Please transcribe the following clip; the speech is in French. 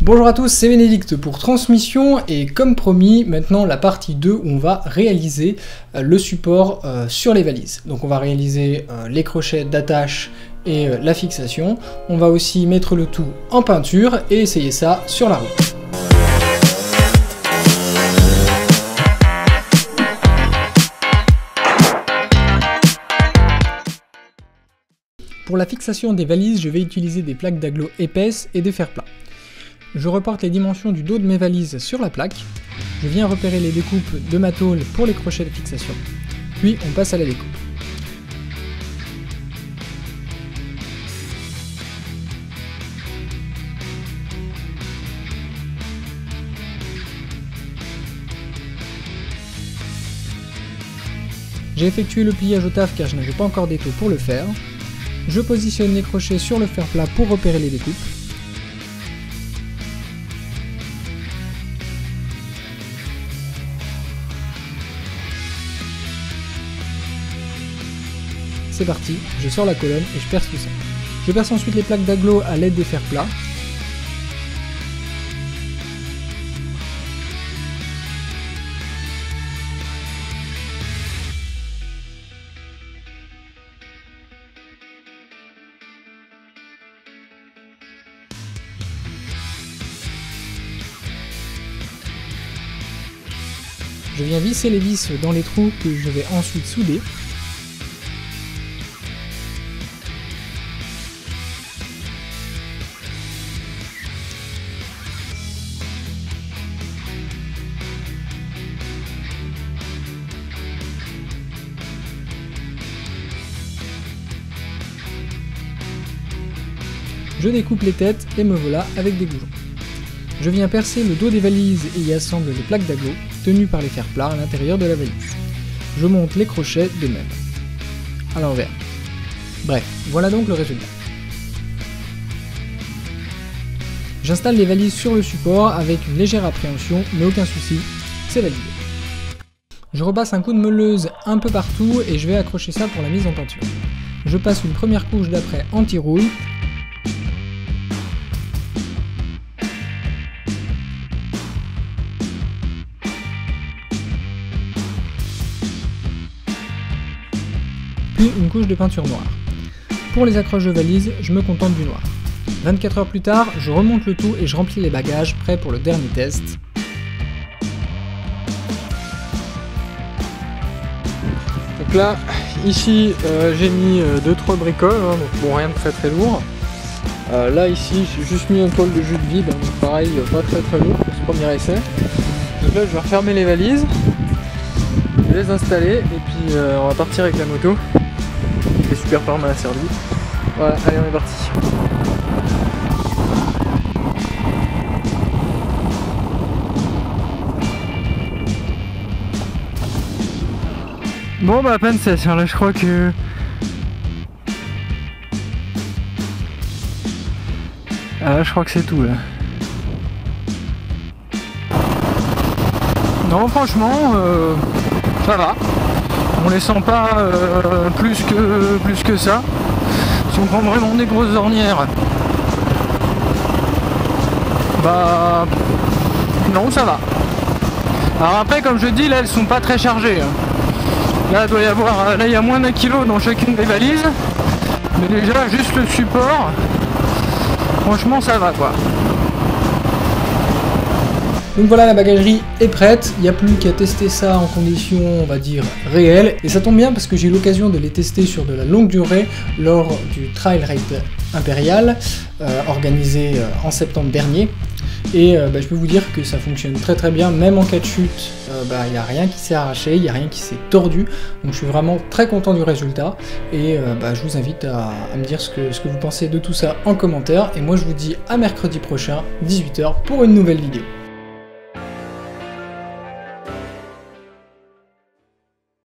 Bonjour à tous, c'est Bénédicte pour Transmission et comme promis, maintenant la partie 2 où on va réaliser le support sur les valises. Donc on va réaliser les crochets d'attache et la fixation. On va aussi mettre le tout en peinture et essayer ça sur la route. Pour la fixation des valises, je vais utiliser des plaques d'agglo épaisses et des fers plats. Je reporte les dimensions du dos de mes valises sur la plaque, je viens repérer les découpes de ma tôle pour les crochets de fixation, puis on passe à la découpe. J'ai effectué le pliage au taf car je n'avais pas encore d'étau pour le faire. Je positionne les crochets sur le fer plat pour repérer les découpes. C'est parti, je sors la colonne et je perce tout ça. Je perce ensuite les plaques d'agglo à l'aide des fers plats. Je viens visser les vis dans les trous que je vais ensuite souder. Je découpe les têtes et me voilà avec des goujons. Je viens percer le dos des valises et y assemble les plaques d'agglo tenues par les fers plats à l'intérieur de la valise. Je monte les crochets de même, à l'envers. Bref, voilà donc le résultat. J'installe les valises sur le support avec une légère appréhension, mais aucun souci, c'est validé. Je repasse un coup de meuleuse un peu partout et je vais accrocher ça pour la mise en peinture. Je passe une première couche d'après anti-rouille. Puis une couche de peinture noire. Pour les accroches de valises, je me contente du noir. 24 heures plus tard, je remonte le tout et je remplis les bagages prêts pour le dernier test. Donc là, ici, j'ai mis 2-3 bricoles, hein, donc bon, rien de très lourd. Là, ici, j'ai juste mis un poil de jus de vide, donc pareil, pas très lourd pour ce premier essai. Donc là, je vais refermer les valises, les installer, et puis on va partir avec la moto. C'est super par ma servi. Voilà, allez, on est parti. Bon bah à peine ça, là je crois que... Ah, je crois que c'est tout là. Non franchement, ça va. On les sent pas plus que ça. Si on prend vraiment des grosses ornières, bah non ça va. Alors après comme je dis là elles sont pas très chargées. Là il doit y avoir, là il y a moins d'1 kilo dans chacune des valises. Mais déjà juste le support, franchement ça va quoi. Donc voilà, la bagagerie est prête, il n'y a plus qu'à tester ça en conditions, on va dire, réelles. Et ça tombe bien parce que j'ai eu l'occasion de les tester sur de la longue durée lors du Trail Ride Impérial, organisé en septembre dernier. Et je peux vous dire que ça fonctionne très bien, même en cas de chute, il n'y a rien qui s'est arraché, il n'y a rien qui s'est tordu. Donc je suis vraiment très content du résultat. Et je vous invite à me dire ce que vous pensez de tout ça en commentaire. Et moi je vous dis à mercredi prochain, 18 h, pour une nouvelle vidéo.